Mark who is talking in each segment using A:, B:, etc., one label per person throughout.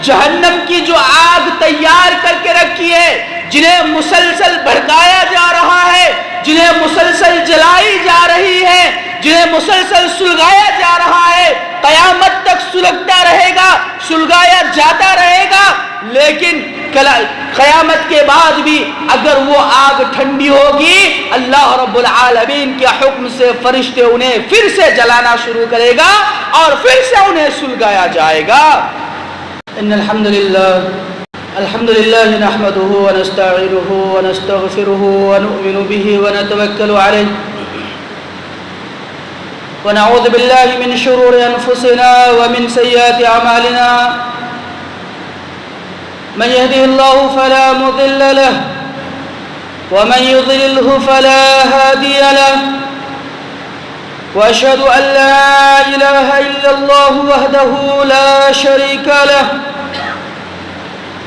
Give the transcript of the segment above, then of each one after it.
A: جہنم کی جو آگ تیار کر کے رکھی ہے، جنہیں مسلسل بھڑکایا جا رہا ہے، جنہیں مسلسل جلائی جا رہی ہے، جنہیں مسلسل سلگایا جا رہا ہے، قیامت تک سلگتا رہے گا، سلگایا جاتا رہے گا، لیکن قیامت کے بعد بھی اگر وہ آگ ٹھنڈی ہوگی، اللہ رب العالمین کے حکم سے فرشتے انہیں پھر سے جلانا شروع کرے گا اور پھر سے انہیں سلگایا جائے گا۔ ان الحمد للہ نحمده ونستعینه ونستغفره ونؤمن به ونتوکل علیہ ونعوذ باللہ من شرور انفسنا ومن سیئات اعمالنا من يهده الله فلا مضل له ومن يضلله فلا هادي له وأشهد أن لا إله إلا الله وحده لا شريك له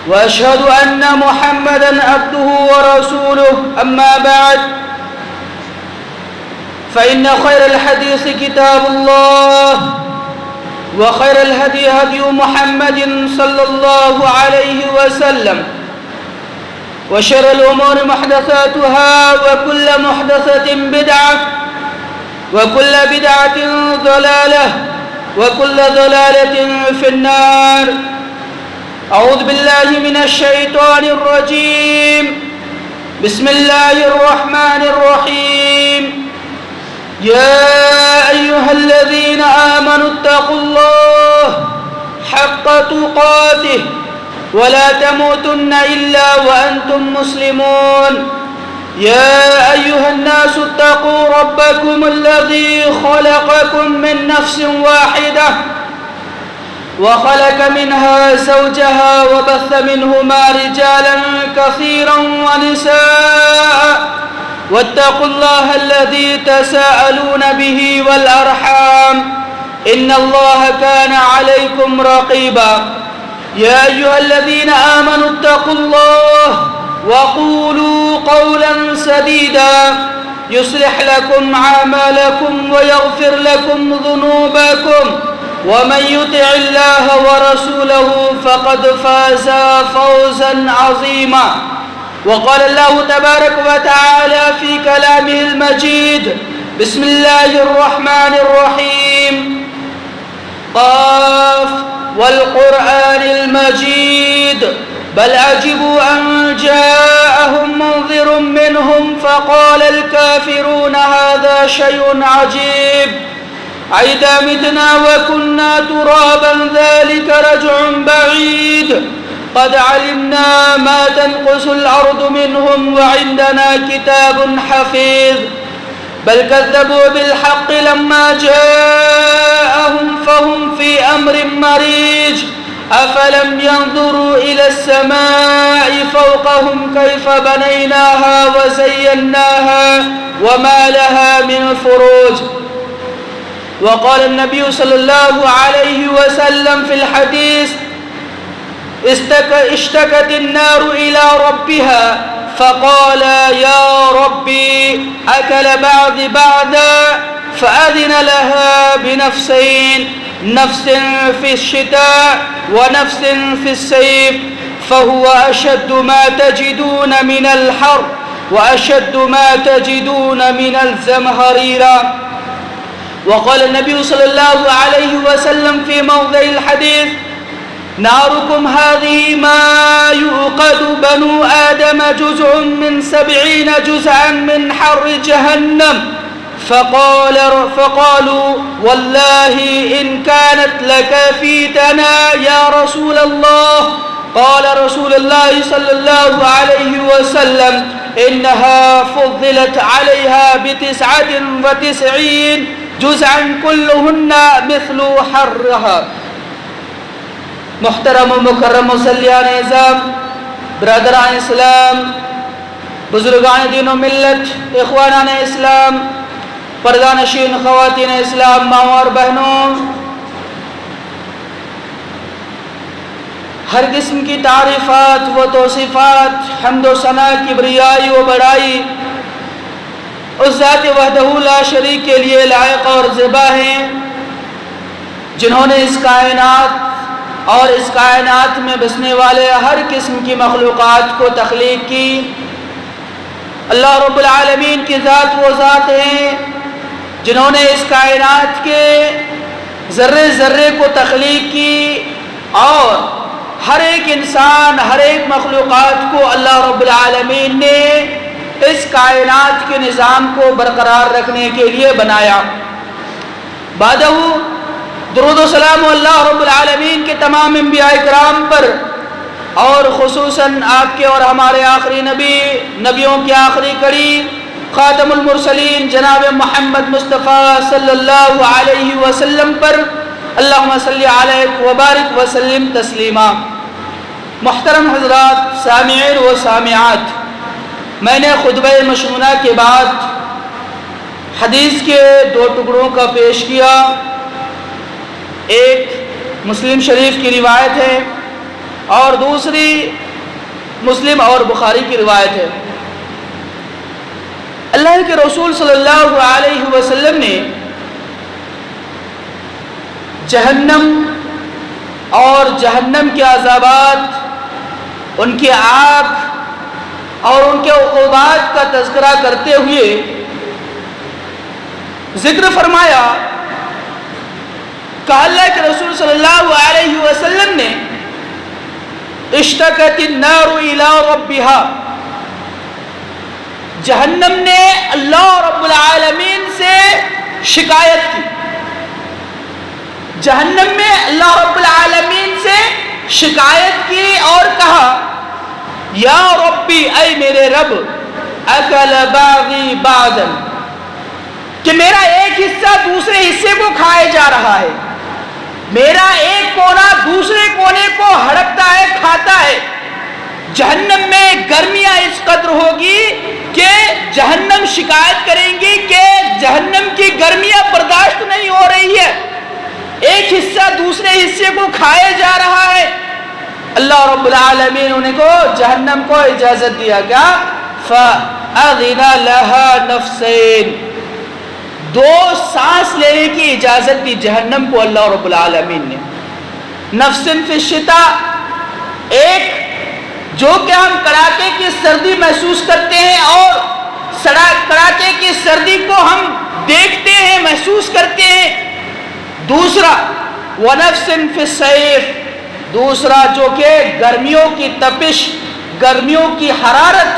A: وأشهد أن محمدًا عبده ورسوله أما بعد فإن خير الحديث كتاب الله وخير الهدي هدي محمد صلى الله عليه وسلم وشر الأمور محدثاتها وكل محدثة بدعة وكل بدعة ضلالة وكل ضلالة في النار أعوذ بالله من الشيطان الرجيم بسم الله الرحمن الرحيم يا أيها الذين آمنوا اتقوا الله حق تقاته ولا تموتن إلا وأنتم مسلمون يا أيها الناس اتقوا ربكم الذي خلقكم من نفس واحدة وخلق منها زوجها وبث منهما رجالا كثيرا ونساء واتقوا الله الذي تساءلون به والأرحام إن الله كان عليكم رقيبا يا أيها الذين آمنوا اتقوا الله وقولوا قولا سديدا يصلح لكم أعمالكم ويغفر لكم ذنوبكم ومن يطع الله ورسوله فقد فاز فوزا عظيما وقال الله تبارك وتعالى في كلامه المجيد بسم الله الرحمن الرحيم قاف والقرآن المجيد بل عجبوا أن جاءهم منذر منهم فقال الكافرون هذا شيء عجيب أئذا متنا وكنا ترابا ذلك رجع بعيد قد علمنا ما تنقص الأرض منهم وعندنا كتاب حفيظ بل كذبوا بالحق لما جاءهم فهم في أمر مريج أفلم ينظروا إلى السماء فوقهم كيف بنيناها وزيناها وما لها من فروج وقال النبي صلى الله عليه وسلم في الحديث اشتكت النار إلى ربها فقال يا ربي أكل بعض بعضا فأذن لها بنفسين نفس في الشتاء ونفس في الصيف فهو أشد ما تجدون من الحر وأشد ما تجدون من الزمهريرة وقال النبي صلى الله عليه وسلم في موضع الحديث ناركم هذه ما يوقد بنو آدم جزء من 70 جزءا من حر جهنم فقالوا والله إن كانت لكفيتنا يا رسول الله قال رسول الله صلى الله عليه وسلم إنها فضلت عليها ب99 جزءا كلهن مثل حرها محترم و مکرم مسلیان اعظام برادران اسلام بزرگان دین و ملت اخوانان اسلام پردانشین خواتین اسلام ماں اور بہنوں ہر قسم کی تعریفات و توصیفات حمد و ثنا کبریائی و بڑائی اس ذات وحدہ لا شریک کے لیے لائق اور زیبا ہیں جنہوں نے اس کائنات اور اس کائنات میں بسنے والے ہر قسم کی مخلوقات کو تخلیق کی۔ اللہ رب العالمین کی ذات وہ ذات ہیں جنہوں نے اس کائنات کے ذرے ذرے کو تخلیق کی، اور ہر ایک انسان، ہر ایک مخلوقات کو اللہ رب العالمین نے اس کائنات کے نظام کو برقرار رکھنے کے لیے بنایا۔ بعدہ درود و سلام اللہ رب العالمین کے تمام انبیاء کرام پر، اور خصوصاً آپ کے اور ہمارے آخری نبی، نبیوں کی آخری کڑی، خاتم المرسلین جناب محمد مصطفیٰ صلی اللہ علیہ وسلم پر، اللہم صلی علیہ وبارک وسلم تسلیما۔ محترم حضرات، سامعین و سامعات، میں نے خطبہ مشمونہ کے بعد حدیث کے دو ٹکڑوں کا پیش کیا۔ ایک مسلم شریف کی روایت ہے اور دوسری مسلم اور بخاری کی روایت ہے۔ اللہ کے رسول صلی اللہ علیہ وسلم نے جہنم اور جہنم کے عذابات، ان کی آگ اور ان کے عقوبات کا تذکرہ کرتے ہوئے ذکر فرمایا کہ اللہ کے رسول صلی اللہ علیہ وسلم نے اشتکت النار الی ربہا، جہنم نے اللہ رب العالمین سے شکایت کی، جہنم میں اللہ رب العالمین سے شکایت کی اور کہا یا ربی، اے میرے رب، اکل باغی بعضا، کہ میرا ایک حصہ دوسرے حصے کو کھائے جا رہا ہے، میرا ایک کونا دوسرے کونے کو ہڑپتا ہے، کھاتا ہے۔ جہنم میں گرمیاں اس قدر ہوگی کہ جہنم شکایت کریں گی کہ جہنم کی گرمیاں برداشت نہیں ہو رہی ہے، ایک حصہ دوسرے حصے کو کھائے جا رہا ہے۔ اللہ رب العالمین انہیں کو جہنم کو اجازت دیا کیا؟ فَأَذِنَ لَهَا نَفْسَيْن، دو سانس لینے کی اجازت دی جہنم کو اللہ رب العالمین نے۔ نفسن فی الشتاء، ایک جو کہ ہم کڑاکے کی سردی محسوس کرتے ہیں اور کڑاکے کی سردی کو ہم دیکھتے ہیں، محسوس کرتے ہیں۔ دوسرا وَنَفْسٍ فِي الصَّيْفِ، دوسرا جو کہ گرمیوں کی تپش، گرمیوں کی حرارت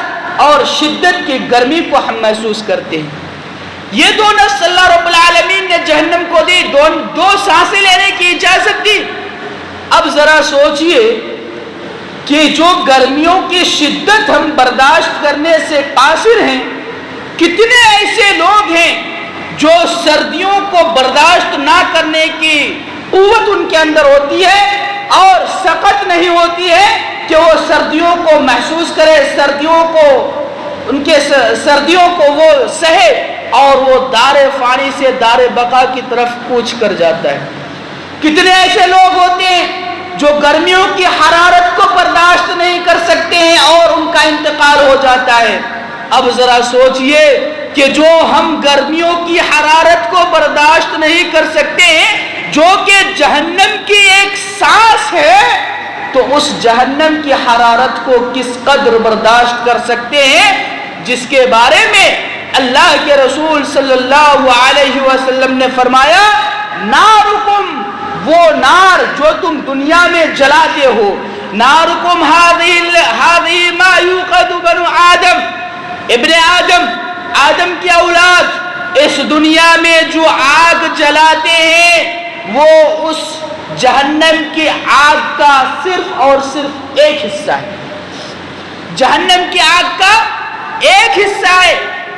A: اور شدت کی گرمی کو ہم محسوس کرتے ہیں۔ یہ دو نفس اللہ رب العالمین نے جہنم کو دی، دو سانسیں لینے کی اجازت دی۔ اب ذرا سوچئے کہ جو گرمیوں کی شدت ہم برداشت کرنے سے قاصر ہیں، کتنے ایسے لوگ ہیں جو سردیوں کو برداشت نہ کرنے کی قوت ان کے اندر ہوتی ہے اور سخت نہیں ہوتی ہے کہ وہ سردیوں کو محسوس کرے، سردیوں کو وہ سہے، اور وہ دار فانی سے دار بقا کی طرف کوچ کر جاتا ہے۔ کتنے ایسے لوگ ہوتے ہیں جو گرمیوں کی حرارت کو برداشت نہیں کر سکتے ہیں اور ان کا انتقال ہو جاتا ہے۔ اب ذرا سوچئے کہ جو ہم گرمیوں کی حرارت کو برداشت نہیں کر سکتے ہیں، جو کہ جہنم کی ایک سانس ہے، تو اس جہنم کی حرارت کو کس قدر برداشت کر سکتے ہیں، جس کے بارے میں اللہ کے رسول صلی اللہ علیہ وسلم نے فرمایا نارکم، وہ نار جو تم دنیا میں جلاتے ہو، نارکم ہذی ما یوقد بنو آدم، ابن آدم، آدم کی اولاد اس دنیا میں جو آگ جلاتے ہیں وہ اس جہنم کی آگ کا صرف اور صرف ایک حصہ ہے، جہنم کی آگ کا ایک حصہ ہے۔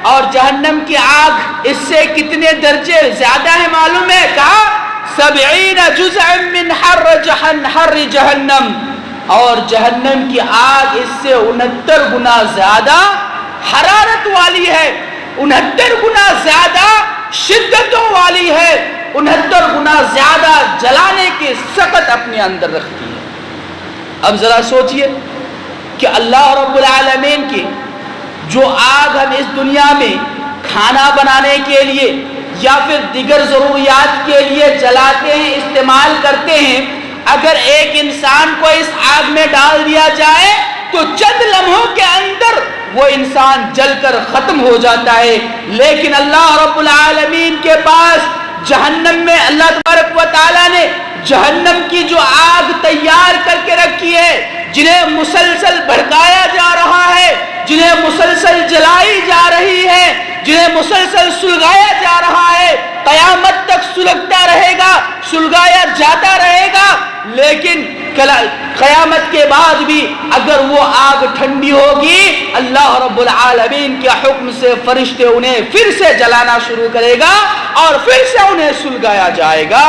A: اور جہنم کی آگ اس سے کتنے درجے زیادہ ہے معلوم ہے؟ کہا 70 جزءا من حر جہنم، اور جہنم کی آگ اس سے 69 گنا زیادہ حرارت والی ہے، 69 گنا زیادہ شدتوں والی ہے، 69 گنا زیادہ جلانے کی سخت اپنے اندر رکھتی ہے۔ اب ذرا سوچئے کہ اللہ رب العالمین کی جو آگ ہم اس دنیا میں کھانا بنانے کے لیے یا پھر دیگر ضروریات کے لیے جلاتے ہیں، استعمال کرتے ہیں، اگر ایک انسان کو اس آگ میں ڈال دیا جائے تو چند لمحوں کے اندر وہ انسان جل کر ختم ہو جاتا ہے، لیکن اللہ رب العالمین کے پاس جہنم میں اللہ تبارک و تعالیٰ نے جہنم کی جو آگ تیار کر کے رکھی ہے، جنہیں مسلسل بھڑکایا جا رہا ہے، جنہیں مسلسل جلائی جا رہی ہے، جنہیں مسلسل سلگایا جا رہا ہے، قیامت تک سلگتا رہے گا، سلگایا جاتا رہے گا، لیکن قیامت کے بعد بھی اگر وہ آگ ٹھنڈی ہوگی، اللہ رب العالمین کے حکم سے فرشتے انہیں پھر سے جلانا شروع کرے گا اور پھر سے انہیں سلگایا جائے گا۔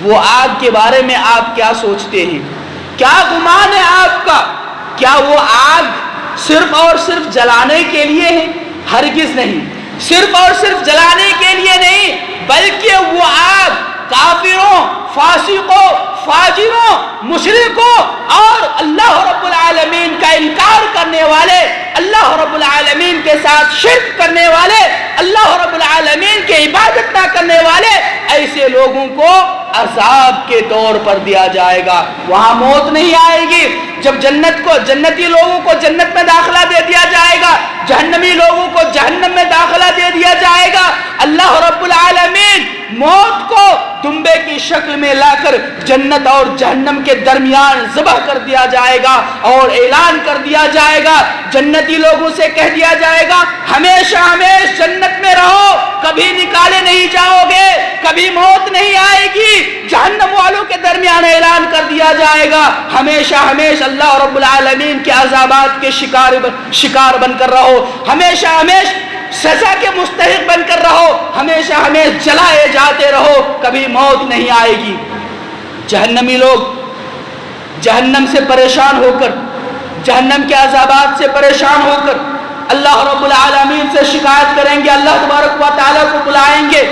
A: وہ آگ کے بارے میں آپ کیا سوچتے ہیں؟ کیا گمان ہے آپ کا؟ کیا وہ آگ صرف اور صرف جلانے کے لیے ہے؟ ہرگز نہیں، صرف اور صرف جلانے کے لیے نہیں، بلکہ وہ آگ کافروں، فاسقوں، فاجروں، مشرکوں اور اللہ رب العالمین کا انکار کرنے والے، اللہ رب العالمین کے ساتھ شرک کرنے والے، اللہ رب العالمین کی عبادت نہ کرنے والے ایسے لوگوں کو عذاب کے طور پر دیا جائے گا۔ وہاں موت نہیں آئے گی۔ جب جنتی لوگوں کو جنت میں داخلہ دے دیا جائے گا، جہنمی لوگوں کو جہنم میں داخلہ دے دیا جائے گا، اللہ رب العالمین موت کو دمبے کی شکل میں لا کر جنت اور جہنم کے درمیان ذبح کر دیا جائے گا اور اعلان کر دیا جائے گا۔ جنتی لوگوں سے کہہ دیا جائے گا ہمیشہ ہمیشہ جنت میں رہو، کبھی نکالے نہیں جاؤ گے، کبھی موت نہیں آئے گی۔ جہنم والوں کے درمیان اعلان کر دیا جائے گا ہمیشہ ہمیشہ اللہ رب العالمین کے عذابات کے شکار بن کر رہو، ہمیشہ ہمیشہ سزا کے مستحق بن کر رہو، ہمیشہ ہمیشہ جلائے جاتے رہو، کبھی موت نہیں آئے گی۔ جہنمی لوگ جہنم سے پریشان ہو کر، جہنم کے عذابات سے پریشان ہو کر اللہ رب العالمین سے شکایت کریں گے، اللہ تبارک و تعالیٰ کو بلائیں گے،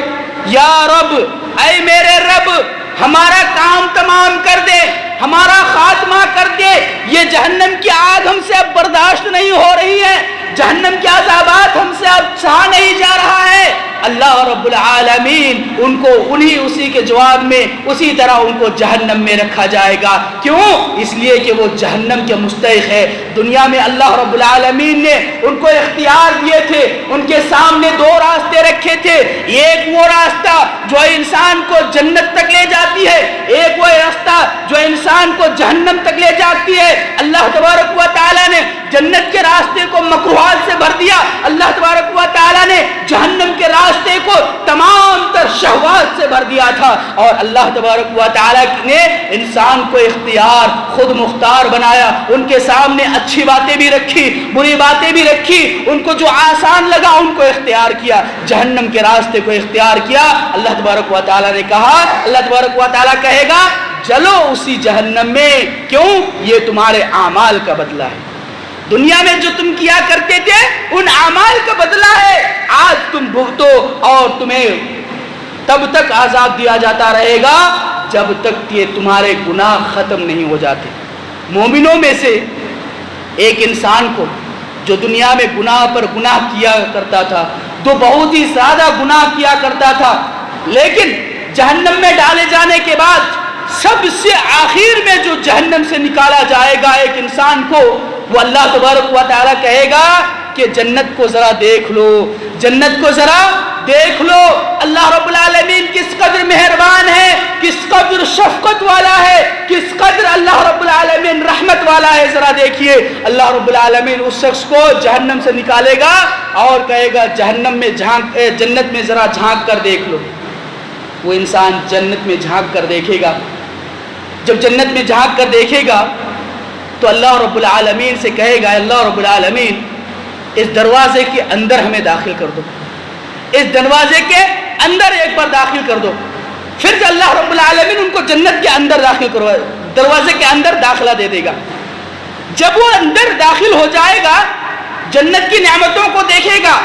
A: یا رب، اے میرے رب، ہمارا کام تمام کر دے، ہمارا خاتمہ کر دے، یہ جہنم کی آگ ہم سے اب برداشت نہیں ہو رہی ہے، جہنم کے عذابات ہم سے اب سہا نہیں جا رہا ہے۔ اللہ رب العالمین ان کو اسی کے جواب میں اسی طرح ان کو جہنم میں رکھا جائے گا۔ کیوں؟ اس لیے کہ وہ جہنم کے مستحق ہے۔ دنیا میں اللہ رب العالمین نے ان کو اختیار دیے تھے، ان کے سامنے دو راستے رکھے تھے، ایک وہ راستہ جو انسان کو جنت تک لے جاتی ہے، ایک وہ راستہ جو انسان کو جہنم تک لے جاتی ہے۔ اللہ تبارک و تعالیٰ نے جنت کے راستے کو مکروہات سے بھر دیا، اللہ تبارک و تعالیٰ نے جہنم کے راستے کو تمام تر شہوات سے بھر دیا تھا، اور اللہ تبارک و تعالیٰ نے انسان کو اختیار خود مختار بنایا، ان کے سامنے اچھی باتیں بھی رکھی، بری باتیں بھی رکھی، ان کو جو آسان لگا ان کو اختیار کیا، جہنم کے راستے کو اختیار کیا۔ اللہ تبارک و تعالیٰ نے کہا، اللہ تبارک و تعالیٰ کہے گا چلو اسی جہنم میں، کیوں؟ یہ تمہارے اعمال کا بدلہ ہے، دنیا میں جو تم کیا کرتے تھے ان اعمال کا بدلہ ہے، آج تم بھگتو، اور تمہیں تب تک عذاب دیا جاتا رہے گا جب تک یہ تمہارے گناہ ختم نہیں ہو جاتے۔ مومنوں میں سے ایک انسان کو جو دنیا میں گناہ پر گناہ کیا کرتا تھا، تو بہت ہی زیادہ گناہ کیا کرتا تھا، لیکن جہنم میں ڈالے جانے کے بعد سب سے آخر میں جو جہنم سے نکالا جائے گا ایک انسان کو، وہ اللہ تبارک و تعالیٰ کہے گا کہ جنت کو ذرا دیکھ لو، جنت کو ذرا دیکھ لو، اللہ رب العالمین کس قدر مہربان ہے، کس قدر شفقت والا ہے، کس قدر اللہ رب العالمین رحمت والا ہے، ذرا دیکھیے۔ اللہ رب العالمین اس شخص کو جہنم سے نکالے گا اور کہے گا جہنم میں جنت میں ذرا جھانک کر دیکھ لو۔ وہ انسان جنت میں جھانک کر دیکھے گا، جب جنت میں جھانک کر دیکھے گا تو اللہ رب العالمین سے کہے گا، اللہ رب العالمین اس دروازے کے اندر ہمیں داخل کر دو، اس دروازے کے اندر ایک بار داخل کر دو۔ پھر جو اللہ رب العالمین ان کو جنت کے اندر داخل کرو، دروازے کے اندر داخلہ دے دے گا۔ جب وہ اندر داخل ہو جائے گا، جنت کی نعمتوں کو دیکھے گا،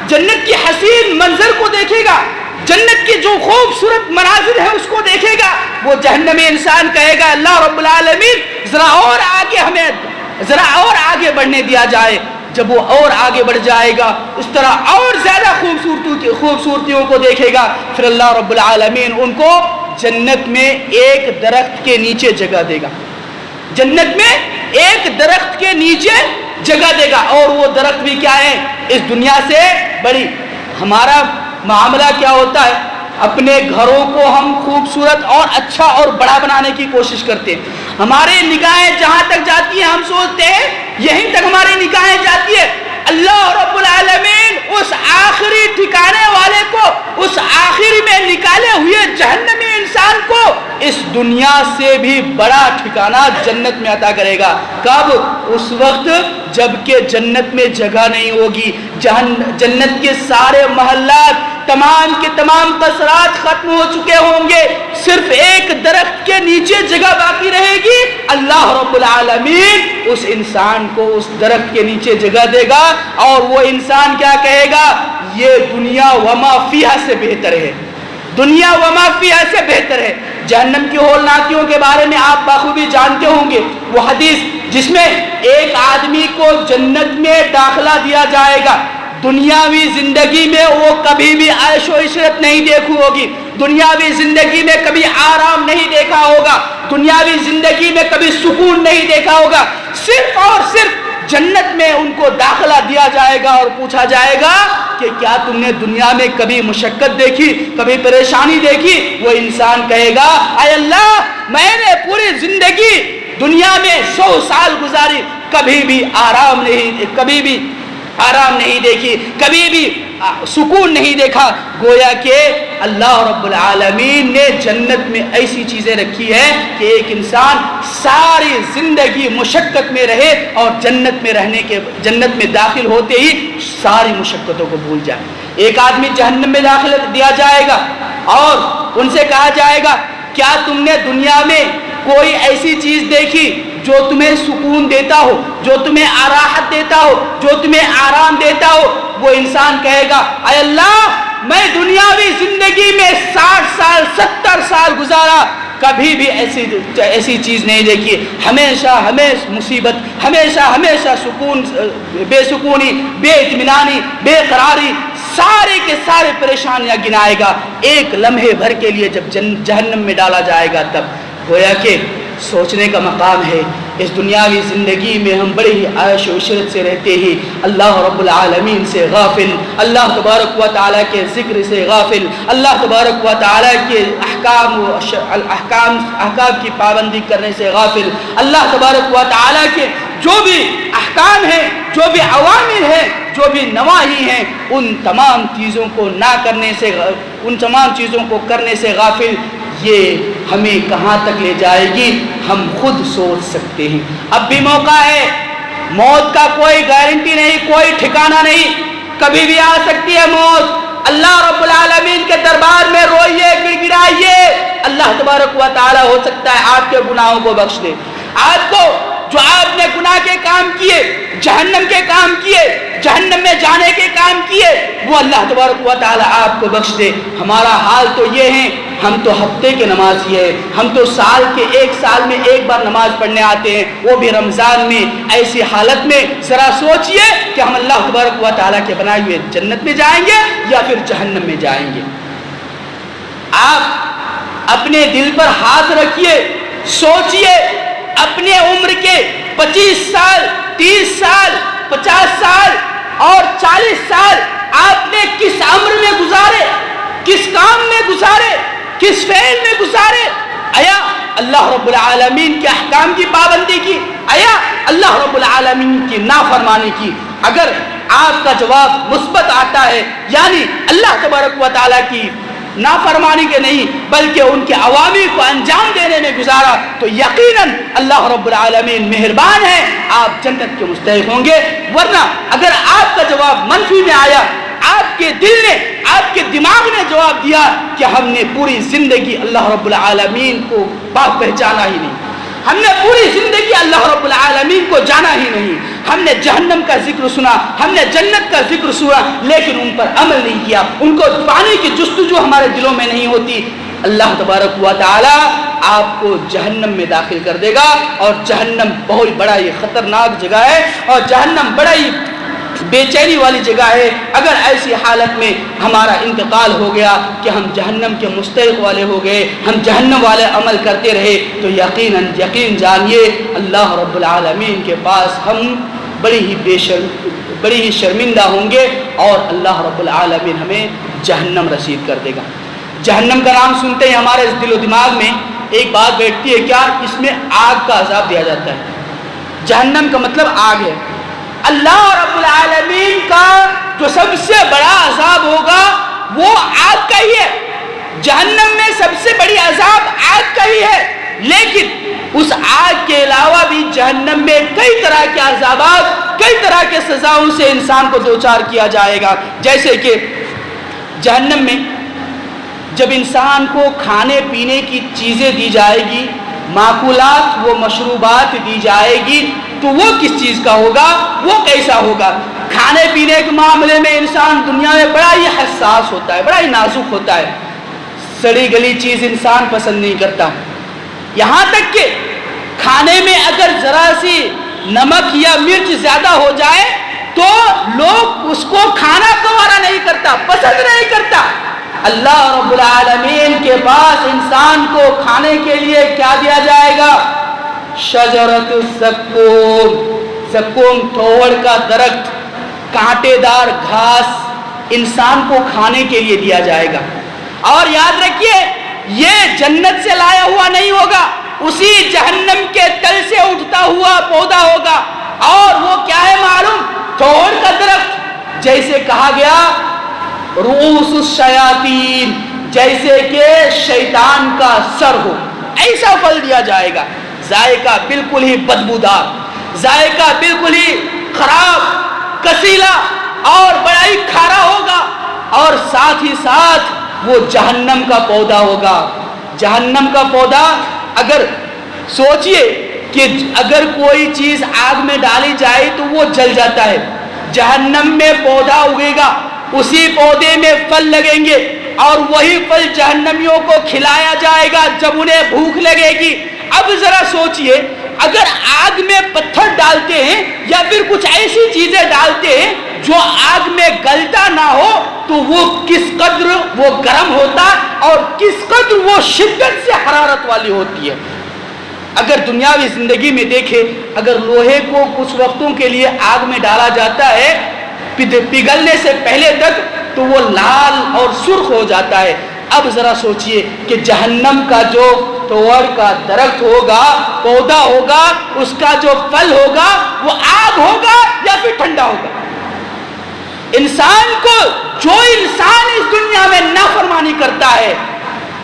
A: جنت کی حسین منظر کو دیکھے گا، جنت کی جو خوبصورت مناظر ہے اس کو دیکھے گا، وہ جہنمی انسان کہے گا اللہ رب العالمین ذرا اور آگے ہمیں ذرا اور آگے بڑھنے دیا جائے۔ جب وہ اور آگے بڑھ جائے گا، اس طرح اور زیادہ خوبصورتیوں کو دیکھے گا، پھر اللہ رب العالمین ان کو جنت میں ایک درخت کے نیچے جگہ دے گا، جنت میں ایک درخت کے نیچے جگہ دے گا، اور وہ درخت بھی کیا ہے؟ اس دنیا سے بڑی۔ ہمارا معاملہ کیا ہوتا ہے؟ اپنے گھروں کو ہم خوبصورت اور اچھا اور بڑا بنانے کی کوشش کرتے ہیں، ہماری نگاہیں جہاں تک جاتی ہیں ہم سوچتے ہیں یہیں تک ہماری نگاہیں جاتی ہے۔ اللہ رب العالمین اس آخری ٹھکانے والے کو، اس آخری میں نکالے ہوئے جہنمی انسان کو اس دنیا سے بھی بڑا ٹھکانہ جنت میں عطا کرے گا۔ کب؟ اس وقت جب کہ جنت میں جگہ نہیں ہوگی، جنت کے سارے محلات، تمام کے تمام قصرات ختم ہو چکے ہوں گے، صرف ایک درخت کے نیچے جگہ باقی رہے گی۔ اللہ رب العالمین اس انسان کو اس درخت کے نیچے جگہ دے گا، اور وہ انسان کیا کہے گا؟ یہ دنیا وما فیہا سے بہتر ہے، دنیا وما فیہا سے بہتر ہے۔ جہنم کی ہولناکیوں کے بارے میں آپ بخوبی جانتے ہوں گے، وہ حدیث جس میں ایک آدمی کو جنت میں داخلہ دیا جائے گا، دنیاوی زندگی میں وہ کبھی بھی عیش و عشرت نہیں دیکھی ہوگی، دنیاوی زندگی میں کبھی آرام نہیں دیکھا ہوگا، دنیاوی زندگی میں کبھی سکون نہیں دیکھا ہوگا، صرف اور صرف جنت میں ان کو داخلہ دیا جائے گا اور پوچھا جائے گا کہ کیا تم نے دنیا میں کبھی مشقت دیکھی، کبھی پریشانی دیکھی؟ وہ انسان کہے گا اے اللہ، میں نے پوری زندگی دنیا میں 100 سال گزاری، کبھی بھی آرام نہیں دیکھی، کبھی بھی سکون نہیں دیکھا۔ گویا کہ اللہ رب العالمین نے جنت میں ایسی چیزیں رکھی ہے کہ ایک انسان ساری زندگی مشقت میں رہے اور جنت میں داخل ہوتے ہی ساری مشقتوں کو بھول جائے۔ ایک آدمی جہنم میں داخل دیا جائے گا اور ان سے کہا جائے گا کیا تم نے دنیا میں کوئی ایسی چیز دیکھی جو تمہیں سکون دیتا ہو، جو تمہیں راحت دیتا ہو، جو تمہیں آرام دیتا ہو؟ وہ انسان کہے گا اے اللہ، میں دنیاوی زندگی میں 60 سال 70 سال گزارا، کبھی بھی ایسی چیز نہیں دیکھی، ہمیشہ مصیبت، ہمیشہ سکون، بے سکونی، بے اطمینانی، بے قراری، سارے کے سارے پریشانیاں گنائے گا۔ ایک لمحے بھر کے لیے جب جہنم میں ڈالا جائے گا تب گویا کہ سوچنے کا مقام ہے۔ اس دنیاوی زندگی میں ہم بڑے ہی عیش و عشرت سے رہتے ہی اللہ رب العالمین سے غافل، اللہ تبارک و تعالیٰ کے ذکر سے غافل، اللہ تبارک و تعالیٰ کے احکام کی پابندی کرنے سے غافل، اللہ تبارک و تعالیٰ کے جو بھی احکام ہیں، جو بھی اوامر ہیں، جو بھی نواہی ہیں، ان تمام چیزوں کو نہ کرنے سے، ان تمام چیزوں کو کرنے سے غافل، یہ ہمیں کہاں تک لے جائے گی ہم خود سوچ سکتے ہیں۔ اب بھی موقع ہے، موت کا کوئی گارنٹی نہیں، کوئی ٹھکانہ نہیں، کبھی بھی آ سکتی ہے موت۔ اللہ رب العالمین کے دربار میں روئیے، گڑ گڑائیے، اللہ تبارک و تعالی ہو سکتا ہے آپ کے گناہوں کو بخش دے۔ آپ کو جو آپ نے گناہ کے کام کیے، جہنم کے کام کیے، جہنم میں جانے کے کام کیے، وہ اللہ تبارک و تعالی آپ کو بخش دے۔ ہمارا حال تو یہ ہے، ہم تو ہفتے کے نمازی ہیں، ہم تو ایک سال میں ایک بار نماز پڑھنے آتے ہیں، وہ بھی رمضان میں۔ ایسی حالت میں ذرا سوچئے کہ ہم اللہ تبارک و تعالیٰ کے بنائے ہوئے جنت میں جائیں گے یا پھر جہنم میں جائیں گے۔ آپ اپنے دل پر ہاتھ رکھیے، سوچئے اپنے عمر کے 25 سال، 30 سال، 50 سال اور 40 سال آپ نے کس عمر میں گزارے، کس کام میں گزارے، کس فعل میں گزارے؟ آیا اللہ رب العالمین کے احکام کی پابندی کی؟ آیا اللہ رب العالمین کی نافرمانی کی؟ اگر آپ کا جواب مثبت آتا ہے، یعنی اللہ تبارک و تعالیٰ کی نافرمانی کے نہیں بلکہ ان کے اوامر کو انجام دینے میں گزارا، تو یقیناً اللہ رب العالمین مہربان ہے، آپ جنت کے مستحق ہوں گے۔ ورنہ اگر آپ کا جواب منفی میں آیا، آپ کے دل نے، آپ کے دماغ نے جواب دیا کہ ہم نے پوری زندگی اللہ رب العالمین کو پہچانا ہی نہیں، ہم نے پوری زندگی اللہ رب العالمین کو جانا ہی نہیں، ہم نے جہنم کا ذکر سنا، ہم نے جنت کا ذکر سنا، لیکن ان پر عمل نہیں کیا، ان کو پانے کی جستجو ہمارے دلوں میں نہیں ہوتی، اللہ تبارک و تعالی آپ کو جہنم میں داخل کر دے گا۔ اور جہنم بہت بڑا یہ خطرناک جگہ ہے، اور جہنم بڑا ہی بے چینی والی جگہ ہے۔ اگر ایسی حالت میں ہمارا انتقال ہو گیا کہ ہم جہنم کے مستحق والے ہو گئے، ہم جہنم والے عمل کرتے رہے، تو یقین جانیے اللہ رب العالمین کے پاس ہم بڑی ہی شرمندہ ہوں گے، اور اللہ رب العالمین ہمیں جہنم رسید کر دے گا۔ جہنم کا نام سنتے ہی ہمارے دل و دماغ میں ایک بات بیٹھتی ہے، کیا اس میں آگ کا عذاب دیا جاتا ہے؟ جہنم کا مطلب آگ ہے۔ اللہ رب العالمین کا جو سب سے بڑا عذاب ہوگا وہ آگ کا ہی ہے۔ جہنم میں سب سے بڑی عذاب آگ کا ہی ہے، لیکن اس آگ کے علاوہ بھی جہنم میں کئی طرح کے عذابات، کئی طرح کے سزاؤں سے انسان کو دوچار کیا جائے گا۔ جیسے کہ جہنم میں جب انسان کو کھانے پینے کی چیزیں دی جائے گی، معقولات و مشروبات دی جائے گی، تو وہ کس چیز کا ہوگا، وہ کیسا ہوگا؟ کھانے پینے کے معاملے میں انسان دنیا میں بڑا ہی حساس ہوتا ہے، بڑا ہی نازک ہوتا ہے، سڑی گلی چیز انسان پسند نہیں کرتا۔ یہاں تک کہ کھانے میں اگر ذرا سی نمک یا مرچ زیادہ ہو جائے تو لوگ اس کو کھانا گوارا نہیں کرتا، پسند نہیں کرتا۔ اللہ رب العالمین کے پاس انسان کو کھانے کے لیے کیا دیا جائے گا؟ شجرۃ الزقوم، زقوم تھوڑ کا درخت، کانٹے دار گھاس انسان کو کھانے کے لیے دیا جائے گا۔ اور یاد رکھیے یہ جنت سے لایا ہوا نہیں ہوگا، اسی جہنم کے تل سے اٹھتا ہوا پودا ہوگا۔ اور وہ کیا ہے معلوم؟ تھوڑ کا درخت، جیسے کہا گیا رؤوس الشیاطین، جیسے کہ شیطان کا سر ہو، ایسا پھل دیا جائے گا۔ ذائقہ بالکل ہی بدبودار، ذائقہ بالکل ہی خراب، کسیلا اور بڑا ہی کھارا ہوگا، اور ساتھ ہی ساتھ وہ جہنم کا پودا ہوگا۔ جہنم کا پودا، اگر سوچئے کہ اگر کوئی چیز آگ میں ڈالی جائے تو وہ جل جاتا ہے، جہنم میں پودا اگے گا، اسی پودے میں پھل لگیں گے، اور وہی پھل جہنمیوں کو کھلایا جائے گا جب انہیں بھوک لگے گی۔ اب ذرا سوچئے اگر آگ میں پتھر ڈالتے ہیں یا پھر کچھ ایسی چیزیں ڈالتے ہیں جو آگ میں گلتا نہ ہو تو وہ کس قدر وہ گرم ہوتا اور کس قدر وہ شدت سے حرارت والی ہوتی ہے۔ اگر دنیاوی زندگی میں دیکھیں، اگر لوہے کو کچھ وقتوں کے لیے آگ میں ڈالا جاتا ہے پگھلنے سے پہلے تک تو وہ لال اور سرخ ہو جاتا ہے۔ اب ذرا سوچئے کہ جہنم کا جو توڑ کا درخت ہوگا، پودا ہوگا، اس کا جو پھل ہوگا وہ آگ ہوگا یا پھر ٹھنڈا ہوگا۔ انسان کو، جو انسان اس دنیا میں نافرمانی کرتا ہے،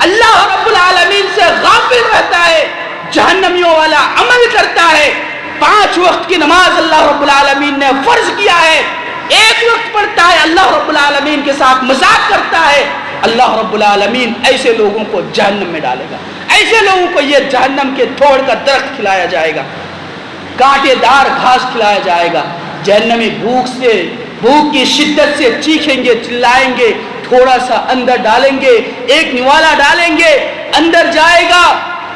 A: اللہ رب العالمین سے غافل رہتا ہے، جہنمیوں والا عمل کرتا ہے، 5 وقت کی نماز اللہ رب العالمین نے فرض کیا ہے، 1 وقت پڑھتا ہے، اللہ رب العالمین کے ساتھ مذاق کرتا ہے، اللہ رب العالمین ایسے لوگوں کو جہنم میں ڈالے گا۔ ایسے لوگوں کو یہ جہنم کے تھوڑ کا درخت کھلایا جائے گا، کانٹے دار گھاس کھلایا جائے گا۔ جہنمی بھوک کی شدت سے چیخیں گے، چلائیں گے، تھوڑا سا اندر ڈالیں گے، ایک نوالا ڈالیں گے، اندر جائے گا،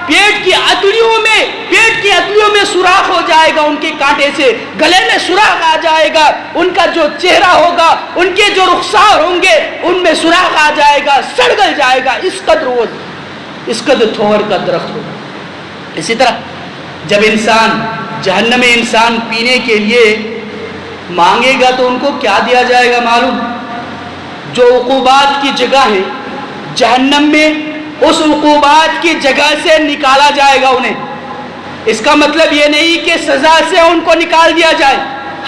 A: پیٹ کی اتلیوں میں سوراخ ہو جائے گا ان کے کانٹے سے، گلے میں سوراخ آ جائے گا، ان کا جو چہرہ ہوگا، ان کے جو رخسار ہوں گے ان میں سوراخ آ جائے گا، سڑ گل جائے گا، اس قدر تھوڑ کا درخت ہوگا۔ اسی طرح جب جہنم میں انسان پینے کے لیے مانگے گا تو ان کو کیا دیا جائے گا معلوم؟ جو عقوبات کی جگہ ہے جہنم میں، اس عقوبات کی جگہ سے نکالا جائے گا انہیں۔ اس کا مطلب یہ نہیں کہ سزا سے ان کو نکال دیا جائے،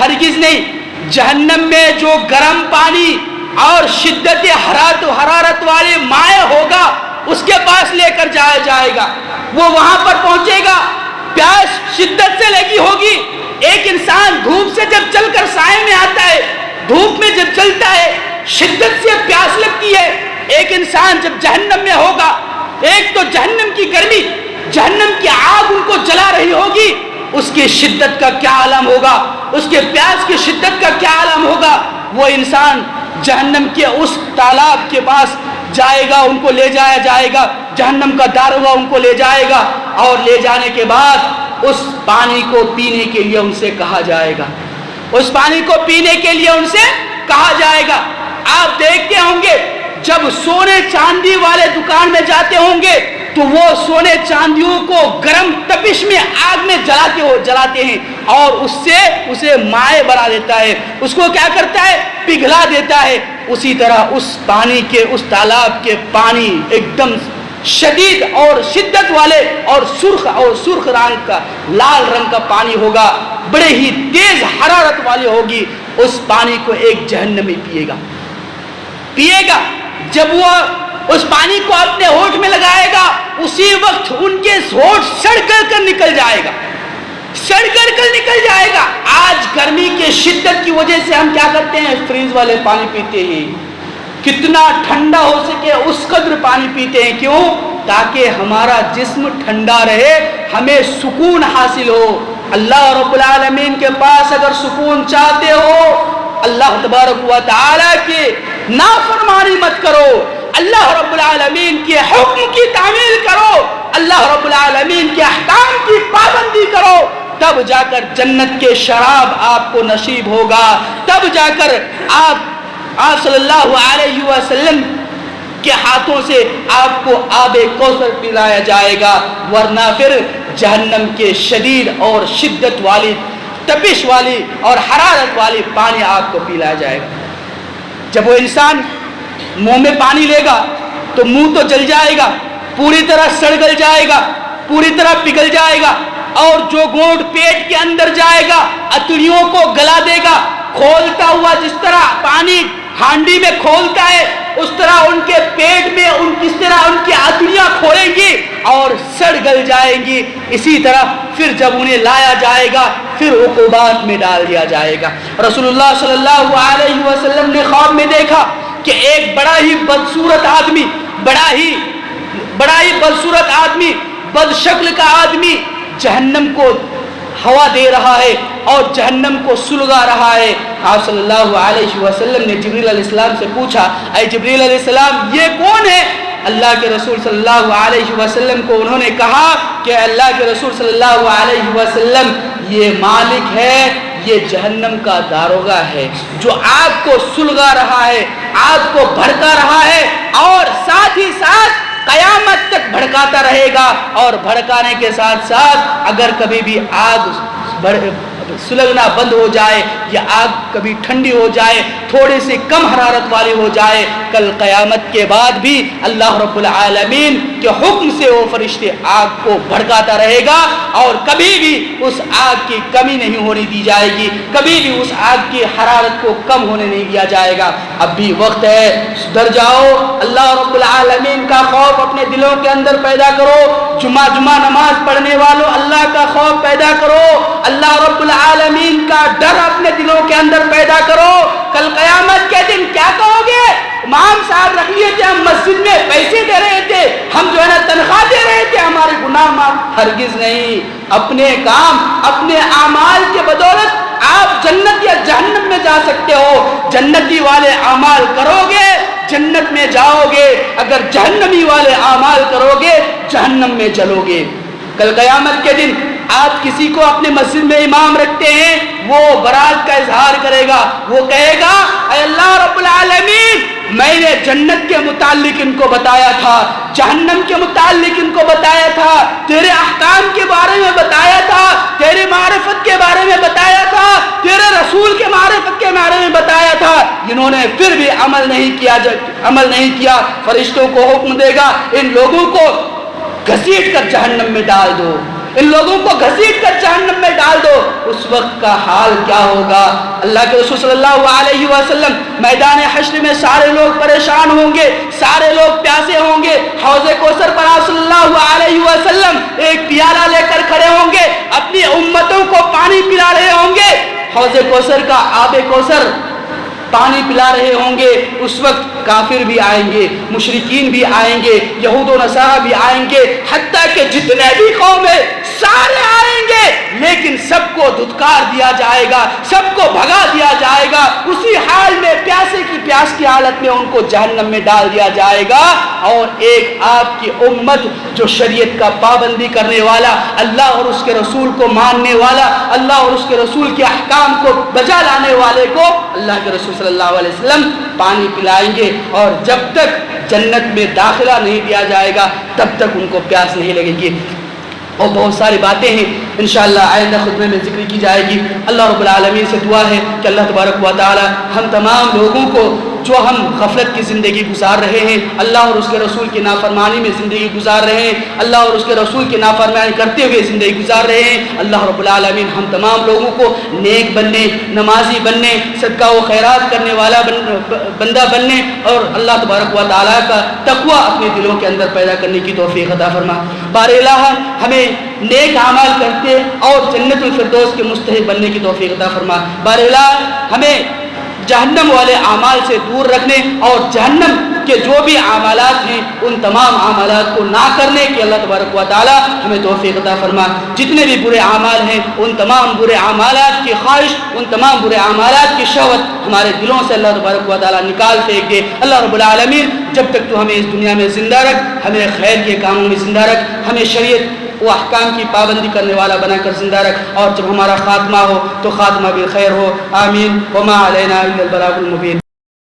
A: ہرگز نہیں۔ جہنم میں جو گرم پانی اور شدت حرارت والے مائع ہوگا اس کے پاس لے کر جایا جائے گا، وہ وہاں پر پہنچے گا، پیاس شدت سے لگی ہوگی۔ ایک انسان دھوپ سے جب چل کر سائے میں آتا ہے، دھوپ میں جب چلتا ہے شدت سے پیاس لگتی ہے۔ ایک انسان جب جہنم میں ہوگا، ایک تو جہنم کی گرمی، جہنم کی آگ ان کو جلا رہی ہوگی، اس کی شدت کا کیا عالم ہوگا، اس کے پیاس کی شدت کا کیا عالم ہوگا۔ وہ انسان جہنم کے اس تالاب کے پاس جائے گا، ان کو لے جایا جائے گا، جہنم کا داروغہ ان کو لے جائے گا، اور لے جانے کے بعد اس پانی کو پینے کے لیے ان سے کہا جائے گا۔ اس پانی کو پینے کے لیے ان سے کہا جائے گا۔ آپ دیکھتے ہوں گے جب سونے چاندی والے دکان میں جاتے ہوں گے تو وہ سونے چاندیوں کو گرم تپش میں آگ میں جلاتے ہیں اور اسے مائع بنا دیتا ہے، اس کو کیا کرتا ہے؟ پگھلا دیتا ہے۔ اسی طرح اس پانی کے، اس تالاب کے پانی ایک دم شدید اور شدت والے اور سرخ رنگ کا، لال رنگ کا پانی ہوگا، بڑے ہی تیز حرارت والی ہوگی۔ اس پانی کو ایک جہنمی پیے گا۔ جب وہ اس پانی کو اپنے ہونٹ میں لگائے گا اسی وقت ان کے ہونٹ سڑ کر نکل جائے گا۔ آج گرمی کے شدت کی وجہ سے ہم کیا کرتے ہیں؟ فریز والے پانی پیتے ہیں، کتنا ٹھنڈا ہو سکے اس قدر پانی پیتے ہیں۔ کیوں؟ تاکہ ہمارا جسم ٹھنڈا رہے، ہمیں سکون حاصل ہو۔ اللہ رب العالمین کے پاس اگر سکون چاہتے ہو، اللہ تبارک و تعالیٰ کی نافرمانی مت کرو، اللہ رب العالمین کے حکم کی تعمیل کرو، اللہ رب العالمین کے احکام کی پابندی کرو، تب جا کر جنت کے شراب آپ کو نصیب ہوگا، تب جا کر آپ صلی اللہ علیہ وسلم کے ہاتھوں سے آپ کو آب کوثر پلایا جائے گا، ورنہ پھر جہنم کے شدید اور شدت والی، تپش والی اور حرارت والی پانی آپ کو پلایا جائے گا۔ جب وہ انسان منہ میں پانی لے گا تو منہ تو جل جائے گا، پوری طرح سڑ گل جائے گا، پوری طرح پگھل جائے گا، اور جو گھونٹ پیٹ کے اندر جائے گا اتڑیوں کو گلا دے گا۔ کھولتا ہوا جس طرح پانی ہانڈی میں کھولتا ہے اس طرح ان کے پیٹ میں کس طرح ان کی اتڑیاں کھولیں گی اور سڑ گل جائیں گی۔ اسی طرح پھر جب انہیں لایا جائے گا پھر عقوبات میں ڈال دیا جائے گا۔ رسول اللہ صلی اللہ علیہ وسلم نے خواب میں دیکھا کہ ایک بڑا ہی بدصورت آدمی، بد شکل کا آدمی جہنم کو ہوا دے رہا ہے اور جہنم کو سلگا رہا ہے۔ آپ صلی اللہ علیہ وسلم نے جبریل علیہ السلام سے پوچھا، اے جبریل علیہ السلام یہ کون ہے؟ اللہ کے رسول صلی اللہ علیہ وسلم کو انہوں نے کہا کہ اللہ کے رسول صلی اللہ علیہ وسلم یہ مالک ہے، یہ جہنم کا داروغہ ہے جو آگ کو سلگا رہا ہے، آگ کو بھڑکا رہا ہے اور ساتھ ہی ساتھ قیامت تک بھڑکاتا رہے گا، اور بھڑکانے کے ساتھ ساتھ اگر کبھی بھی آگ سلگنا بند ہو جائے یا آگ کبھی ٹھنڈی ہو جائے، تھوڑی سی کم حرارت والی ہو جائے، کل قیامت کے بعد بھی اللہ رب العالمین کے حکم سے وہ فرشتے آگ کو بھڑکاتا رہے گا اور کبھی بھی اس آگ کی کمی نہیں ہونے دی جائے گی، کبھی بھی اس آگ کی حرارت کو کم ہونے نہیں دیا جائے گا۔ اب بھی وقت ہے، سدھر جاؤ، اللہ رب العالمین کا خوف اپنے دلوں کے اندر پیدا کرو، جمعہ نماز پڑھنے والوں اللہ کا خوف پیدا کرو، اللہ رب العالمین کا ڈر اپنے دلوں کے اندر پیدا کرو۔ کل قیامت کے دن کیا کہو گے؟ امام صاحب رکھ لیے تھے، ہم مسجد میں پیسے دے رہے تھے، ہم جو ہے نا تنخواہ دے رہے تھے، ہمارے گناہ معاف۔ ہرگز نہیں، اپنے کام، اپنے اعمال کے بدولت آپ جنت یا جہنم میں جا سکتے ہو۔ جنتی والے اعمال کرو گے جنت میں جاؤ گے، اگر جہنمی والے اعمال کرو گے جہنم میں جلو گے۔ کل قیامت کے دن آپ کسی کو اپنے مسجد میں امام رکھتے ہیں، وہ برات کا اظہار کرے گا، وہ کہے گا اے اللہ رب العالمین میں نے جنت کے متعلق ان کو بتایا تھا، جہنم کے متعلق ان کو بتایا تھا، تیرے احکام کے بارے میں بتایا تھا، تیرے معرفت کے بارے میں بتایا تھا، تیرے رسول کے معرفت کے بارے میں بتایا تھا، انہوں نے پھر بھی عمل نہیں کیا۔ فرشتوں کو حکم دے گا ان لوگوں کو گھسیٹ کر جہنم میں ڈال دو، ان لوگوں کو گھسیٹ کر جہنم میں ڈال دو۔ اس وقت کا حال کیا ہوگا؟ اللہ کے رسول صلی اللہ علیہ وسلم میدان حشر میں سارے لوگ پریشان ہوں گے، سارے لوگ پیاسے ہوں گے، حوض کوثر پر آپ صلی اللہ علیہ وسلم ایک پیالہ لے کر کھڑے ہوں گے، اپنی امتوں کو پانی پلا رہے ہوں گے، حوض کوثر کا آب کوثر پانی پلا رہے ہوں گے۔ اس وقت کافر بھی آئیں گے، مشرکین بھی آئیں گے، یہود و نصارہ بھی آئیں گے، حتیٰ کہ جتنے بھی قوم ہیں سارے آئیں گے، لیکن سب کو دھتکار دیا دیا جائے گا, سب کو بھگا دیا جائے گا, اسی حال میں پیاسے کی پیاس کی حالت میں ان کو جہنم میں ڈال دیا جائے گا. اور ایک آپ کی امت جو شریعت کا پابندی کرنے والا, اللہ اور اس کے رسول کو ماننے والا, اللہ اور اس کے رسول کے احکام کو بجا لانے والے کو اللہ کے رسول صلی اللہ علیہ وسلم پانی پلائیں گے, اور جب تک جنت میں داخلہ نہیں دیا جائے گا تب تک ان کو پیاس نہیں لگے گی. اور بہت ساری باتیں ہیں انشاءاللہ آئندہ خطبے میں ذکر کی جائے گی. اللہ رب العالمین سے دعا ہے کہ اللہ تبارک و تعالی ہم تمام لوگوں کو جو ہم غفلت کی زندگی گزار رہے ہیں, اللہ اور اس کے رسول کی نافرمانی میں زندگی گزار رہے ہیں, اللہ اور اس کے رسول کی نافرمانی کرتے ہوئے زندگی گزار رہے ہیں, اللہ رب العالمین ہم تمام لوگوں کو نیک بننے, نمازی بننے, صدقہ و خیرات کرنے والا بندہ بننے اور اللہ تبارک و تعالیٰ کا تقوی اپنے دلوں کے اندر پیدا کرنے کی توفیق عطا فرما. بار الہ ہمیں نیک اعمال کرتے اور جنت الفردوس کے مستحق بننے کی توفیق عطا فرما. بار الہ ہمیں جہنم والے اعمال سے دور رکھنے اور جہنم کے جو بھی اعمالات ہیں ان تمام اعمالات کو نہ کرنے کی اللہ تبارک و تعالی ہمیں توفیق عطا فرما. جتنے بھی برے اعمال ہیں ان تمام برے اعمالات کی خواہش, ان تمام برے اعمالات کی شہوت ہمارے دلوں سے اللہ تبارک و تعالی نکال پھینک دے. اللہ رب العالمین جب تک تو ہمیں اس دنیا میں زندہ رکھ, ہمیں خیر کے کاموں میں زندہ رکھ, ہمیں شریعت وہ احکام کی پابندی کرنے والا بنا کر زندہ رکھ, اور جب ہمارا خاتمہ ہو تو خاتمہ بالخیر ہو. آمین. وما علینا الا البلاغ المبین.